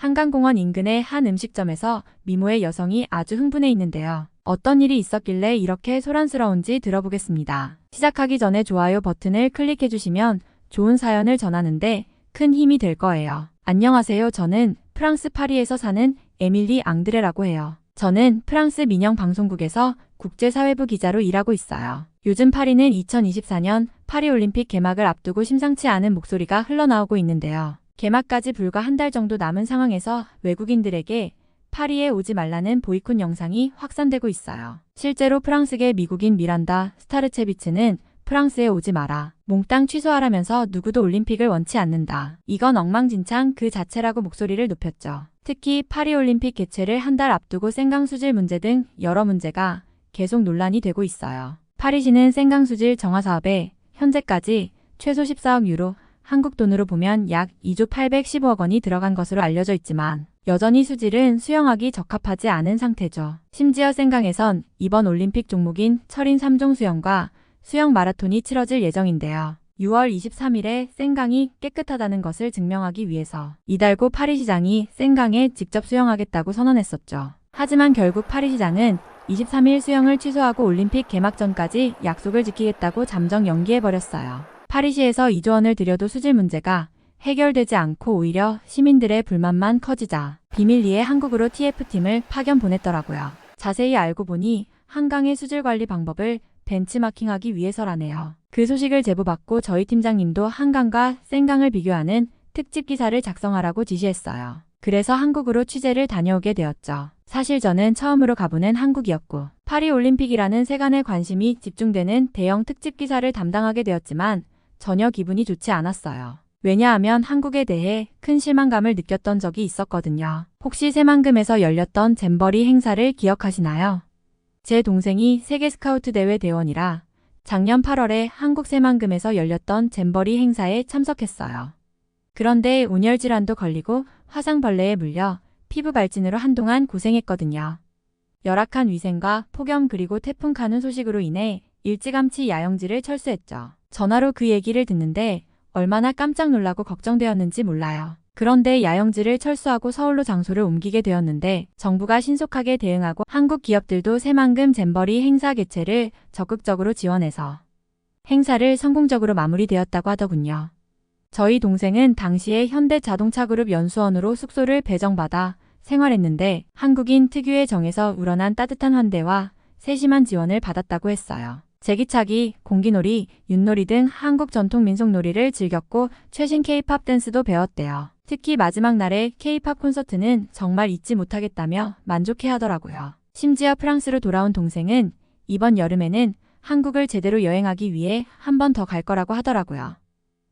한강공원 인근의 한 음식점에서 미모의 여성이 아주 흥분해 있는데요. 어떤 일이 있었길래 이렇게 소란스러운지 들어보겠습니다. 시작하기 전에 좋아요 버튼을 클릭해 주시면 좋은 사연을 전하는데 큰 힘이 될 거예요. 안녕하세요. 저는 프랑스 파리에서 사는 에밀리 앙드레라고 해요. 저는 프랑스 민영방송국에서 국제사회부 기자로 일하고 있어요. 요즘 파리는 2024년 파리올림픽 개막을 앞두고 심상치 않은 목소리가 흘러나오고 있는데요. 개막까지 불과 한 달 정도 남은 상황에서 외국인들에게 파리에 오지 말라는 보이콧 영상이 확산되고 있어요. 실제로 프랑스계 미국인 미란다 스타르체비츠는 프랑스에 오지 마라, 몽땅 취소하라면서 누구도 올림픽을 원치 않는다. 이건 엉망진창 그 자체라고 목소리를 높였죠. 특히 파리올림픽 개최를 한 달 앞두고 생강 수질 문제 등 여러 문제가 계속 논란이 되고 있어요. 파리시는 생강 수질 정화 사업에 현재까지 최소 14억 유로, 한국 돈으로 보면 약 2조 815억 원이 들어간 것으로 알려져 있지만 여전히 수질은 수영하기 적합하지 않은 상태죠. 심지어 생강에선 이번 올림픽 종목인 철인 3종 수영과 수영 마라톤이 치러질 예정인데요. 6월 23일에 생강이 깨끗하다는 것을 증명하기 위해서 이달고 파리시장이 생강에 직접 수영하겠다고 선언했었죠. 하지만 결국 파리시장은 23일 수영을 취소하고 올림픽 개막 전까지 약속을 지키겠다고 잠정 연기해버렸어요. 파리시에서 2조 원을 들여도 수질 문제가 해결되지 않고 오히려 시민들의 불만만 커지자 비밀리에 한국으로 TF팀을 파견 보냈더라고요. 자세히 알고 보니 한강의 수질 관리 방법을 벤치마킹하기 위해서라네요. 그 소식을 제보받고 저희 팀장님도 한강과 생강을 비교하는 특집 기사를 작성하라고 지시했어요. 그래서 한국으로 취재를 다녀오게 되었죠. 사실 저는 처음으로 가보는 한국이었고 파리올림픽이라는 세간의 관심이 집중되는 대형 특집 기사를 담당하게 되었지만 전혀 기분이 좋지 않았어요. 왜냐하면 한국에 대해 큰 실망감을 느꼈던 적이 있었거든요. 혹시 새만금에서 열렸던 잼버리 행사를 기억하시나요? 제 동생이 세계 스카우트 대회 대원이라 작년 8월에 한국 새만금에서 열렸던 잼버리 행사에 참석했어요. 그런데 온열 질환도 걸리고 화상벌레에 물려 피부 발진으로 한동안 고생했거든요. 열악한 위생과 폭염 그리고 태풍 카눈 소식으로 인해 일찌감치 야영지를 철수했죠. 전화로 그 얘기를 듣는데 얼마나 깜짝 놀라고 걱정되었는지 몰라요. 그런데 야영지를 철수하고 서울로 장소를 옮기게 되었는데 정부가 신속하게 대응하고 한국 기업들도 새만금 잼버리 행사 개최를 적극적으로 지원해서 행사를 성공적으로 마무리되었다고 하더군요. 저희 동생은 당시에 현대자동차그룹 연수원으로 숙소를 배정받아 생활했는데 한국인 특유의 정에서 우러난 따뜻한 환대와 세심한 지원을 받았다고 했어요. 제기차기, 공기놀이, 윷놀이 등 한국 전통 민속놀이를 즐겼고 최신 K-팝 댄스도 배웠대요. 특히 마지막 날의 K-팝 콘서트는 정말 잊지 못하겠다며 만족해하더라고요. 심지어 프랑스로 돌아온 동생은 이번 여름에는 한국을 제대로 여행하기 위해 한 번 더 갈 거라고 하더라고요.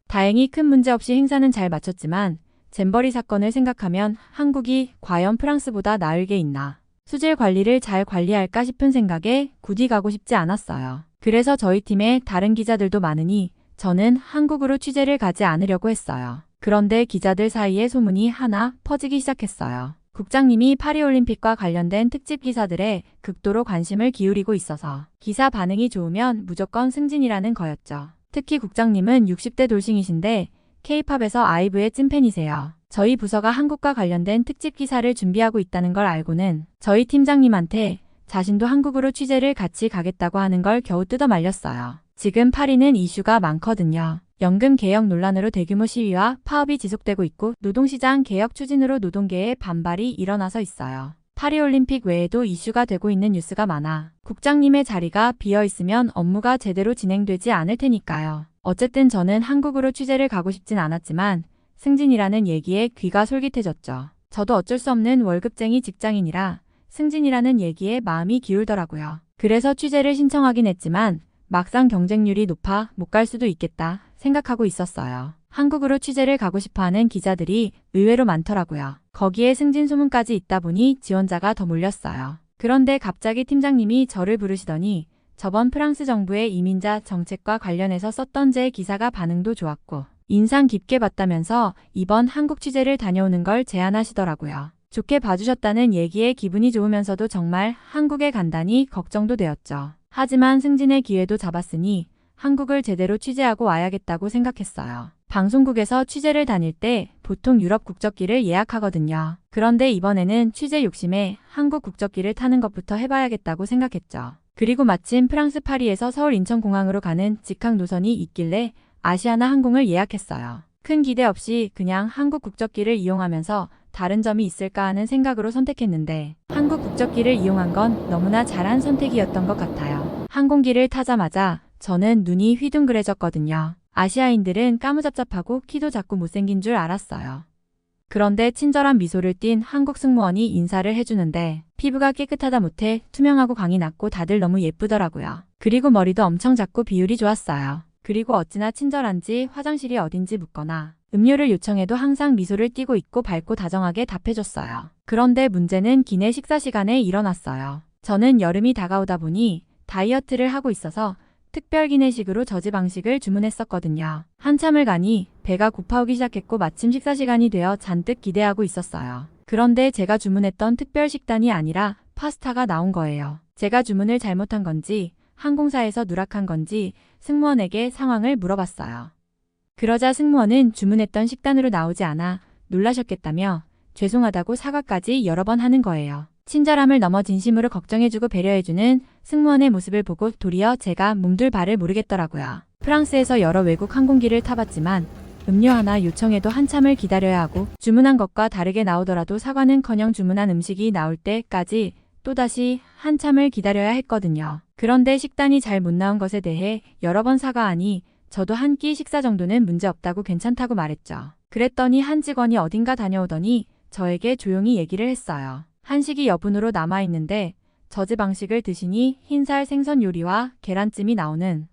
다행히 큰 문제 없이 행사는 잘 마쳤지만 잼버리 사건을 생각하면 한국이 과연 프랑스보다 나을 게 있나. 수질 관리를 잘 관리할까 싶은 생각에 굳이 가고 싶지 않았어요. 그래서 저희 팀에 다른 기자들도 많으니 저는 한국으로 취재를 가지 않으려고 했어요. 그런데 기자들 사이에 소문이 하나 퍼지기 시작했어요. 국장님이 파리올림픽과 관련된 특집 기사들에 극도로 관심을 기울이고 있어서 기사 반응이 좋으면 무조건 승진이라는 거였죠. 특히 국장님은 60대 돌싱이신데 K-팝에서 아이브의 찐팬이세요. 저희 부서가 한국과 관련된 특집 기사를 준비하고 있다는 걸 알고는 저희 팀장님한테 자신도 한국으로 취재를 같이 가겠다고 하는 걸 겨우 뜯어 말렸어요. 지금 파리는 이슈가 많거든요. 연금 개혁 논란으로 대규모 시위와 파업이 지속되고 있고 노동시장 개혁 추진으로 노동계의 반발이 일어나서 있어요. 파리올림픽 외에도 이슈가 되고 있는 뉴스가 많아 국장님의 자리가 비어 있으면 업무가 제대로 진행되지 않을 테니까요. 어쨌든 저는 한국으로 취재를 가고 싶진 않았지만 승진이라는 얘기에 귀가 솔깃해졌죠. 저도 어쩔 수 없는 월급쟁이 직장인이라 승진이라는 얘기에 마음이 기울더라고요. 그래서 취재를 신청하긴 했지만 막상 경쟁률이 높아 못 갈 수도 있겠다 생각하고 있었어요. 한국으로 취재를 가고 싶어하는 기자들이 의외로 많더라고요. 거기에 승진 소문까지 있다 보니 지원자가 더 몰렸어요. 그런데 갑자기 팀장님이 저를 부르시더니 저번 프랑스 정부의 이민자 정책과 관련해서 썼던 제 기사가 반응도 좋았고 인상 깊게 봤다면서 이번 한국 취재를 다녀오는 걸 제안하시더라고요. 좋게 봐주셨다는 얘기에 기분이 좋으면서도 정말 한국에 간다니 걱정도 되었죠. 하지만 승진의 기회도 잡았으니 한국을 제대로 취재하고 와야겠다고 생각했어요. 방송국에서 취재를 다닐 때 보통 유럽 국적기를 예약하거든요. 그런데 이번에는 취재 욕심에 한국 국적기를 타는 것부터 해봐야겠다고 생각했죠. 그리고 마침 프랑스 파리에서 서울 인천공항으로 가는 직항 노선이 있길래 아시아나 항공을 예약했어요. 큰 기대 없이 그냥 한국 국적기를 이용하면서 다른 점이 있을까 하는 생각으로 선택했는데 한국 국적기를 이용한 건 너무나 잘한 선택이었던 것 같아요. 항공기를 타자마자 저는 눈이 휘둥그레졌거든요. 아시아인들은 까무잡잡하고 키도 작고 못생긴 줄 알았어요. 그런데 친절한 미소를 띤 한국 승무원이 인사를 해주는데 피부가 깨끗하다 못해 투명하고 광이 났고 다들 너무 예쁘더라고요. 그리고 머리도 엄청 작고 비율이 좋았어요. 그리고 어찌나 친절한지 화장실이 어딘지 묻거나 음료를 요청해도 항상 미소를 띠고 있고 밝고 다정하게 답해줬어요. 그런데 문제는 기내 식사 시간에 일어났어요. 저는 여름이 다가오다 보니 다이어트를 하고 있어서 특별 기내식으로 저지방식을 주문했었거든요. 한참을 가니 배가 고파오기 시작했고 마침 식사 시간이 되어 잔뜩 기대하고 있었어요. 그런데 제가 주문했던 특별 식단이 아니라 파스타가 나온 거예요. 제가 주문을 잘못한 건지 항공사에서 누락한 건지 승무원에게 상황을 물어봤어요. 그러자 승무원은 주문했던 식단으로 나오지 않아 놀라셨겠다며 죄송하다고 사과까지 여러 번 하는 거예요. 친절함을 넘어 진심으로 걱정해주고 배려해주는 승무원의 모습을 보고 도리어 제가 몸둘 바를 모르겠더라고요. 프랑스에서 여러 외국 항공기를 타봤지만 음료 하나 요청해도 한참을 기다려야 하고 주문한 것과 다르게 나오더라도 사과는커녕 주문한 음식이 나올 때까지 또다시 한참을 기다려야 했거든요. 그런데 식단이 잘 못 나온 것에 대해 여러 번 사과하니 저도 한 끼 식사 정도는 문제없다고 괜찮다고 말했죠. 그랬더니 한 직원이 어딘가 다녀오더니 저에게 조용히 얘기를 했어요. 한식이 여분으로 남아있는데 저지방식을 드시니 흰살 생선 요리와 계란찜이 나오는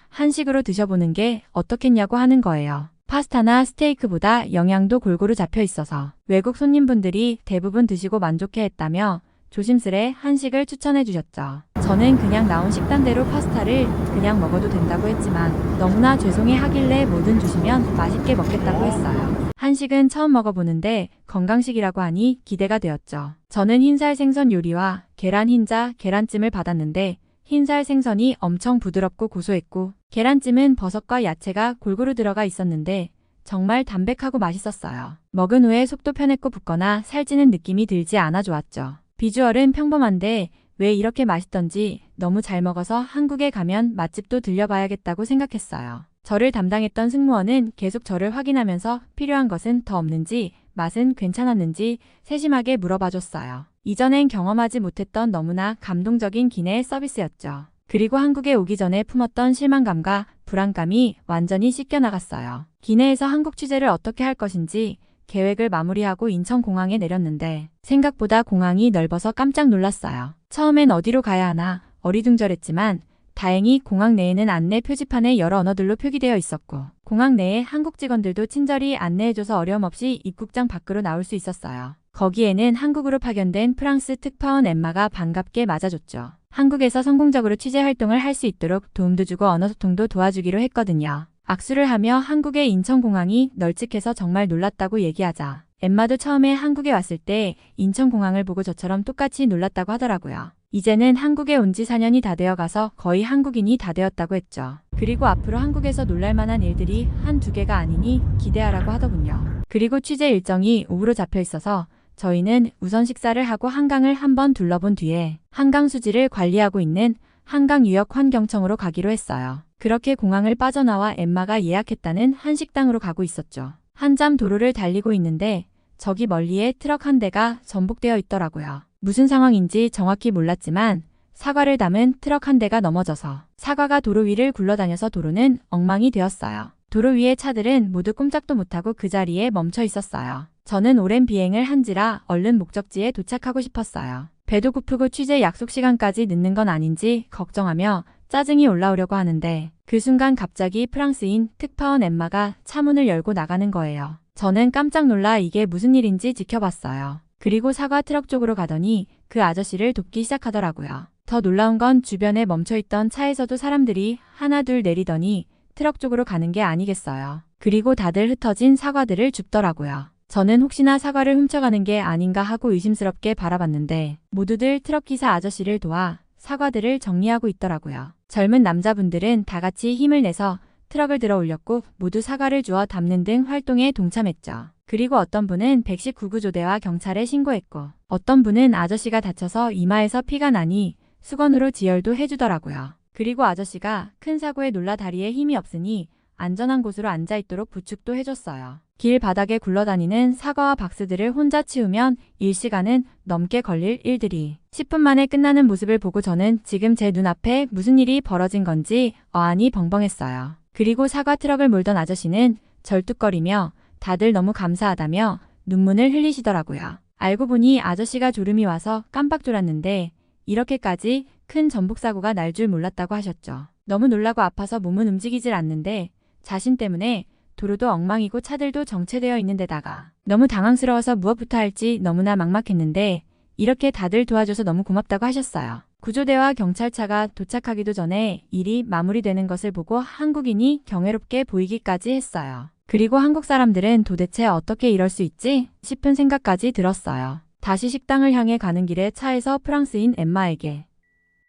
한식으로 드셔보는 게 어떻겠냐고 하는 거예요. 파스타나 스테이크보다 영양도 골고루 잡혀 있어서 외국 손님분들이 대부분 드시고 만족해했다며 조심스레 한식을 추천해 주셨죠. 저는 그냥 나온 식단대로 파스타를 그냥 먹어도 된다고 했지만 너무나 죄송해 하길래 뭐든 주시면 맛있게 먹겠다고 했어요. 한식은 처음 먹어보는데 건강식이라고 하니 기대가 되었죠. 저는 흰살 생선 요리와 계란 흰자, 계란찜을 받았는데 흰살 생선이 엄청 부드럽고 고소했고 계란찜은 버섯과 야채가 골고루 들어가 있었는데 정말 담백하고 맛있었어요. 먹은 후에 속도 편했고 붓거나 살찌는 느낌이 들지 않아 좋았죠. 비주얼은 평범한데 왜 이렇게 맛있던지 너무 잘 먹어서 한국에 가면 맛집도 들려봐야겠다고 생각했어요. 저를 담당했던 승무원은 계속 저를 확인하면서 필요한 것은 더 없는지 맛은 괜찮았는지 세심하게 물어봐줬어요. 이전엔 경험하지 못했던 너무나 감동적인 기내 서비스였죠. 그리고 한국에 오기 전에 품었던 실망감과 불안감이 완전히 씻겨나갔어요. 기내에서 한국 취재를 어떻게 할 것인지 계획을 마무리하고 인천공항에 내렸는데 생각보다 공항이 넓어서 깜짝 놀랐어요. 처음엔 어디로 가야 하나 어리둥절했지만 다행히 공항 내에는 안내 표지판에 여러 언어들로 표기되어 있었고 공항 내에 한국 직원들도 친절히 안내해줘서 어려움 없이 입국장 밖으로 나올 수 있었어요. 거기에는 한국으로 파견된 프랑스 특파원 엠마가 반갑게 맞아줬죠. 한국에서 성공적으로 취재 활동을 할 수 있도록 도움도 주고 언어소통도 도와주기로 했거든요. 악수를 하며 한국의 인천공항이 널찍해서 정말 놀랐다고 얘기하자 엠마도 처음에 한국에 왔을 때 인천공항을 보고 저처럼 똑같이 놀랐다고 하더라고요. 이제는 한국에 온 지 4년이 다 되어가서 거의 한국인이 다 되었다고 했죠. 그리고 앞으로 한국에서 놀랄만한 일들이 한두 개가 아니니 기대하라고 하더군요. 그리고 취재 일정이 오후로 잡혀 있어서 저희는 우선 식사를 하고 한강을 한번 둘러본 뒤에 한강 수지를 관리하고 있는 한강유역환경청으로 가기로 했어요. 그렇게 공항을 빠져나와 엠마가 예약했다는 한식당으로 가고 있었죠. 한참 도로를 달리고 있는데 저기 멀리에 트럭 한 대가 전복되어 있더라고요. 무슨 상황인지 정확히 몰랐지만 사과를 담은 트럭 한 대가 넘어져서 사과가 도로 위를 굴러다녀서 도로는 엉망이 되었어요. 도로 위의 차들은 모두 꼼짝도 못하고 그 자리에 멈춰 있었어요. 저는 오랜 비행을 한지라 얼른 목적지에 도착하고 싶었어요. 배도 고프고 취재 약속 시간까지 늦는 건 아닌지 걱정하며 짜증이 올라오려고 하는데 그 순간 갑자기 프랑스인 특파원 엠마가 차문을 열고 나가는 거예요. 저는 깜짝 놀라 이게 무슨 일인지 지켜봤어요. 그리고 사과 트럭 쪽으로 가더니 그 아저씨를 돕기 시작하더라고요. 더 놀라운 건 주변에 멈춰있던 차에서도 사람들이 하나 둘 내리더니 트럭 쪽으로 가는 게 아니겠어요. 그리고 다들 흩어진 사과들을 줍더라고요. 저는 혹시나 사과를 훔쳐가는 게 아닌가 하고 의심스럽게 바라봤는데 모두들 트럭기사 아저씨를 도와 사과들을 정리하고 있더라고요. 젊은 남자분들은 다 같이 힘을 내서 트럭을 들어 올렸고 모두 사과를 주워 담는 등 활동에 동참했죠. 그리고 어떤 분은 119구조대와 경찰에 신고했고 어떤 분은 아저씨가 다쳐서 이마에서 피가 나니 수건으로 지혈도 해주더라고요. 그리고 아저씨가 큰 사고에 놀라 다리에 힘이 없으니 안전한 곳으로 앉아있도록 부축도 해줬어요. 길 바닥에 굴러다니는 사과와 박스들을 혼자 치우면 일시간은 넘게 걸릴 일들이 10분 만에 끝나는 모습을 보고 저는 지금 제 눈앞에 무슨 일이 벌어진 건지 어안이 벙벙했어요. 그리고 사과 트럭을 몰던 아저씨는 절뚝거리며 다들 너무 감사하다며 눈물을 흘리시더라고요. 알고 보니 아저씨가 졸음이 와서 깜빡 졸았는데 이렇게까지 큰 전복사고가 날 줄 몰랐다고 하셨죠. 너무 놀라고 아파서 몸은 움직이질 않는데 자신 때문에 도로도 엉망이고 차들도 정체되어 있는 데다가 너무 당황스러워서 무엇부터 할지 너무나 막막했는데 이렇게 다들 도와줘서 너무 고맙다고 하셨어요. 구조대와 경찰차가 도착하기도 전에 일이 마무리되는 것을 보고 한국인이 경외롭게 보이기까지 했어요. 그리고 한국 사람들은 도대체 어떻게 이럴 수 있지 싶은 생각까지 들었어요. 다시 식당을 향해 가는 길에 차에서 프랑스인 엠마에게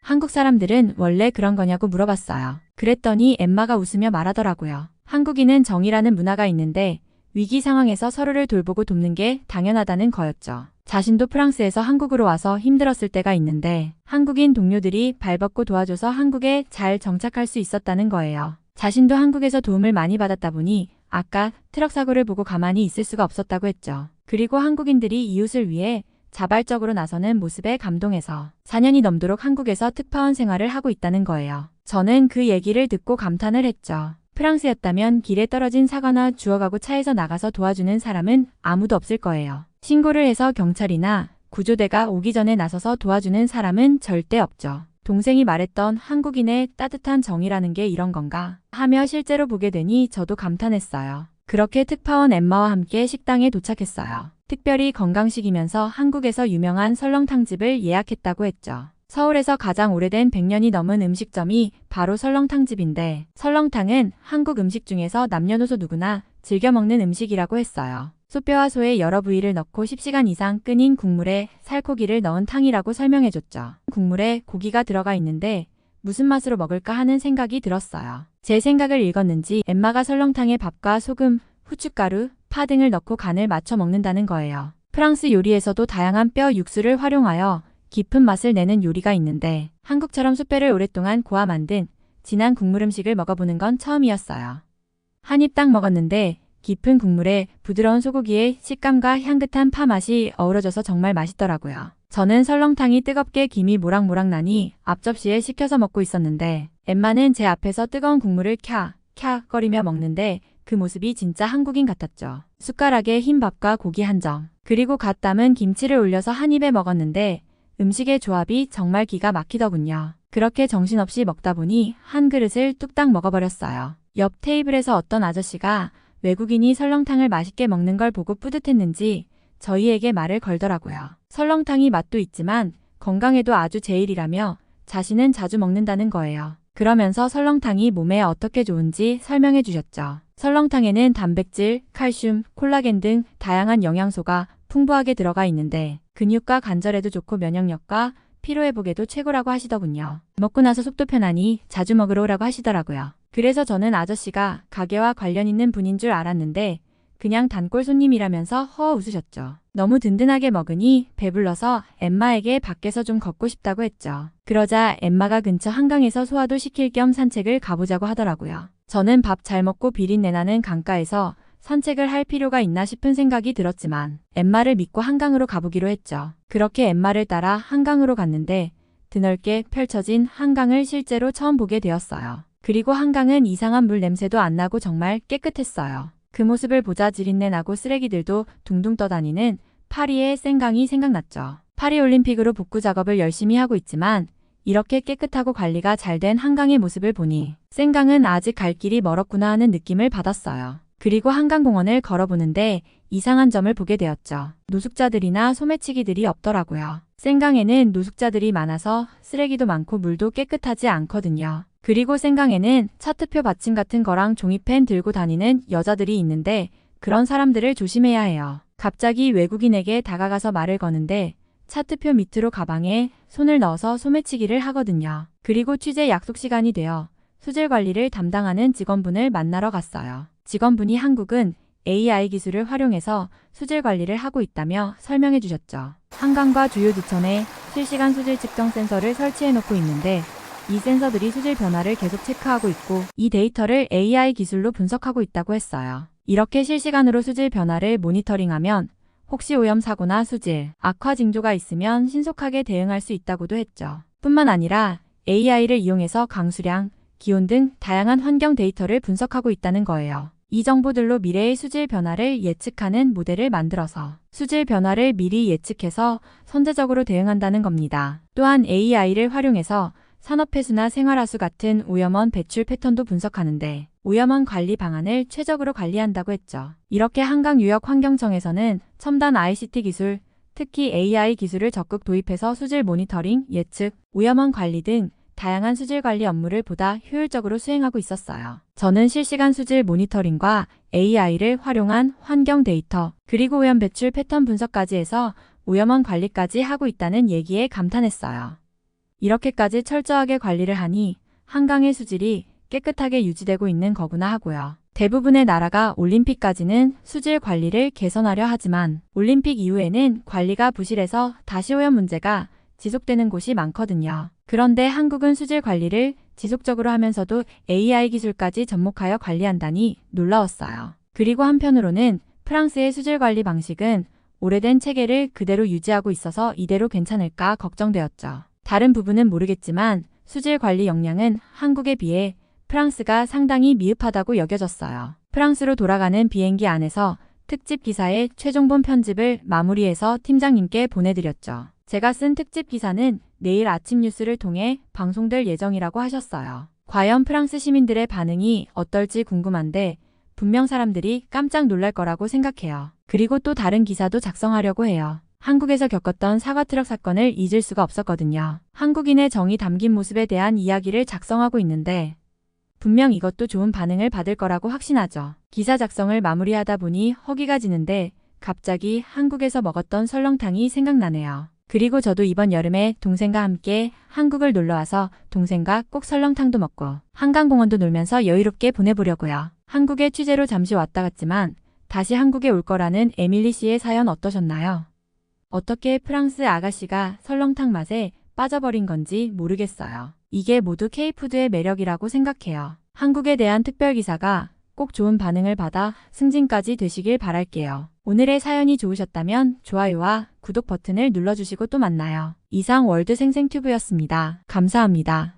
한국 사람들은 원래 그런 거냐고 물어봤어요. 그랬더니 엠마가 웃으며 말하더라고요. 한국인은 정이라는 문화가 있는데 위기 상황에서 서로를 돌보고 돕는 게 당연하다는 거였죠. 자신도 프랑스에서 한국으로 와서 힘들었을 때가 있는데 한국인 동료들이 발벗고 도와줘서 한국에 잘 정착할 수 있었다는 거예요. 자신도 한국에서 도움을 많이 받았다 보니 아까 트럭 사고를 보고 가만히 있을 수가 없었다고 했죠. 그리고 한국인들이 이웃을 위해 자발적으로 나서는 모습에 감동해서 4년이 넘도록 한국에서 특파원 생활을 하고 있다는 거예요. 저는 그 얘기를 듣고 감탄을 했죠. 프랑스였다면 길에 떨어진 사과나 주워가고 차에서 나가서 도와주는 사람은 아무도 없을 거예요. 신고를 해서 경찰이나 구조대가 오기 전에 나서서 도와주는 사람은 절대 없죠. 동생이 말했던 한국인의 따뜻한 정이라는 게 이런 건가 하며 실제로 보게 되니 저도 감탄했어요. 그렇게 특파원 엠마와 함께 식당에 도착했어요. 특별히 건강식이면서 한국에서 유명한 설렁탕집을 예약했다고 했죠. 서울에서 가장 오래된 100년이 넘은 음식점이 바로 설렁탕집인데 설렁탕은 한국 음식 중에서 남녀노소 누구나 즐겨 먹는 음식이라고 했어요. 소뼈와 소의 여러 부위를 넣고 10시간 이상 끓인 국물에 살코기를 넣은 탕이라고 설명해줬죠. 국물에 고기가 들어가 있는데 무슨 맛으로 먹을까 하는 생각이 들었어요. 제 생각을 읽었는지 엠마가 설렁탕에 밥과 소금, 후춧가루, 파 등을 넣고 간을 맞춰 먹는다는 거예요. 프랑스 요리에서도 다양한 뼈 육수를 활용하여 깊은 맛을 내는 요리가 있는데 한국처럼 숯뼈를 오랫동안 고아 만든 진한 국물 음식을 먹어보는 건 처음이었어요. 한 입 딱 먹었는데 깊은 국물에 부드러운 소고기의 식감과 향긋한 파 맛이 어우러져서 정말 맛있더라고요. 저는 설렁탕이 뜨겁게 김이 모락모락 나니 앞접시에 식혀서 먹고 있었는데 엠마는 제 앞에서 뜨거운 국물을 캬 거리며 먹는데 그 모습이 진짜 한국인 같았죠. 숟가락에 흰 밥과 고기 한 점, 그리고 갓 담은 김치를 올려서 한 입에 먹었는데 음식의 조합이 정말 기가 막히더군요. 그렇게 정신없이 먹다 보니 한 그릇을 뚝딱 먹어버렸어요. 옆 테이블에서 어떤 아저씨가 외국인이 설렁탕을 맛있게 먹는 걸 보고 뿌듯했는지 저희에게 말을 걸더라고요. 설렁탕이 맛도 있지만 건강에도 아주 제일이라며 자신은 자주 먹는다는 거예요. 그러면서 설렁탕이 몸에 어떻게 좋은지 설명해 주셨죠. 설렁탕에는 단백질, 칼슘, 콜라겐 등 다양한 영양소가 풍부하게 들어가 있는데 근육과 관절에도 좋고 면역력과 피로회복에도 최고라고 하시더군요. 먹고 나서 속도 편하니 자주 먹으러 오라고 하시더라고요. 그래서 저는 아저씨가 가게와 관련 있는 분인 줄 알았는데 그냥 단골 손님이라면서 허 웃으셨죠. 너무 든든하게 먹으니 배불러서 엠마에게 밖에서 좀 걷고 싶다고 했죠. 그러자 엠마가 근처 한강에서 소화도 시킬 겸 산책을 가보자고 하더라고요. 저는 밥 잘 먹고 비린내 나는 강가에서 산책을 할 필요가 있나 싶은 생각이 들었지만 엠마를 믿고 한강으로 가보기로 했죠. 그렇게 엠마를 따라 한강으로 갔는데 드넓게 펼쳐진 한강을 실제로 처음 보게 되었어요. 그리고 한강은 이상한 물 냄새도 안 나고 정말 깨끗했어요. 그 모습을 보자 지린내 나고 쓰레기들도 둥둥 떠다니는 파리의 생강이 생각났죠. 파리올림픽으로 복구 작업을 열심히 하고 있지만 이렇게 깨끗하고 관리가 잘 된 한강의 모습을 보니 생강은 아직 갈 길이 멀었구나 하는 느낌을 받았어요. 그리고 한강공원을 걸어보는데 이상한 점을 보게 되었죠. 노숙자들이나 소매치기들이 없더라고요. 생강에는 노숙자들이 많아서 쓰레기도 많고 물도 깨끗하지 않거든요. 그리고 생강에는 차트표 받침 같은 거랑 종이펜 들고 다니는 여자들이 있는데 그런 사람들을 조심해야 해요. 갑자기 외국인에게 다가가서 말을 거는데 차트표 밑으로 가방에 손을 넣어서 소매치기를 하거든요. 그리고 취재 약속 시간이 되어 수질 관리를 담당하는 직원분을 만나러 갔어요. 직원분이 한국은 AI 기술을 활용해서 수질 관리를 하고 있다며 설명해 주셨죠. 한강과 주요 지천에 실시간 수질 측정 센서를 설치해 놓고 있는데 이 센서들이 수질 변화를 계속 체크하고 있고 이 데이터를 AI 기술로 분석하고 있다고 했어요. 이렇게 실시간으로 수질 변화를 모니터링하면 혹시 오염 사고나 수질, 악화 징조가 있으면 신속하게 대응할 수 있다고도 했죠. 뿐만 아니라 AI를 이용해서 강수량, 기온 등 다양한 환경 데이터를 분석하고 있다는 거예요. 이 정보들로 미래의 수질 변화를 예측하는 모델을 만들어서 수질 변화를 미리 예측해서 선제적으로 대응한다는 겁니다. 또한 AI를 활용해서 산업폐수나 생활하수 같은 오염원 배출 패턴도 분석하는데 오염원 관리 방안을 최적으로 관리한다고 했죠. 이렇게 한강유역환경청에서는 첨단 ICT 기술, 특히 AI 기술을 적극 도입해서 수질 모니터링, 예측, 오염원 관리 등 다양한 수질 관리 업무를 보다 효율적으로 수행하고 있었어요. 저는 실시간 수질 모니터링과 AI를 활용한 환경 데이터, 그리고 오염 배출 패턴 분석까지 해서 오염원 관리까지 하고 있다는 얘기에 감탄했어요. 이렇게까지 철저하게 관리를 하니 한강의 수질이 깨끗하게 유지되고 있는 거구나 하고요. 대부분의 나라가 올림픽까지는 수질 관리를 개선하려 하지만 올림픽 이후에는 관리가 부실해서 다시 오염 문제가 지속되는 곳이 많거든요. 그런데 한국은 수질 관리를 지속적으로 하면서도 AI 기술까지 접목하여 관리한다니 놀라웠어요. 그리고 한편으로는 프랑스의 수질 관리 방식은 오래된 체계를 그대로 유지하고 있어서 이대로 괜찮을까 걱정되었죠. 다른 부분은 모르겠지만 수질 관리 역량은 한국에 비해 프랑스가 상당히 미흡하다고 여겨졌어요. 프랑스로 돌아가는 비행기 안에서 특집 기사의 최종본 편집을 마무리해서 팀장님께 보내드렸죠. 제가 쓴 특집 기사는 내일 아침 뉴스를 통해 방송될 예정이라고 하셨어요. 과연 프랑스 시민들의 반응이 어떨지 궁금한데 분명 사람들이 깜짝 놀랄 거라고 생각해요. 그리고 또 다른 기사도 작성하려고 해요. 한국에서 겪었던 사과트럭 사건을 잊을 수가 없었거든요. 한국인의 정이 담긴 모습에 대한 이야기를 작성하고 있는데 분명 이것도 좋은 반응을 받을 거라고 확신하죠. 기사 작성을 마무리하다 보니 허기가 지는데 갑자기 한국에서 먹었던 설렁탕이 생각나네요. 그리고 저도 이번 여름에 동생과 함께 한국을 놀러와서 동생과 꼭 설렁탕도 먹고 한강공원도 놀면서 여유롭게 보내보려고요. 한국에 취재로 잠시 왔다 갔지만 다시 한국에 올 거라는 에밀리 씨의 사연 어떠셨나요? 어떻게 프랑스 아가씨가 설렁탕 맛에 빠져버린 건지 모르겠어요. 이게 모두 K푸드의 매력이라고 생각해요. 한국에 대한 특별 기사가 꼭 좋은 반응을 받아 승진까지 되시길 바랄게요. 오늘의 사연이 좋으셨다면 좋아요와 구독 버튼을 눌러주시고 또 만나요. 이상 월드 생생튜브였습니다. 감사합니다.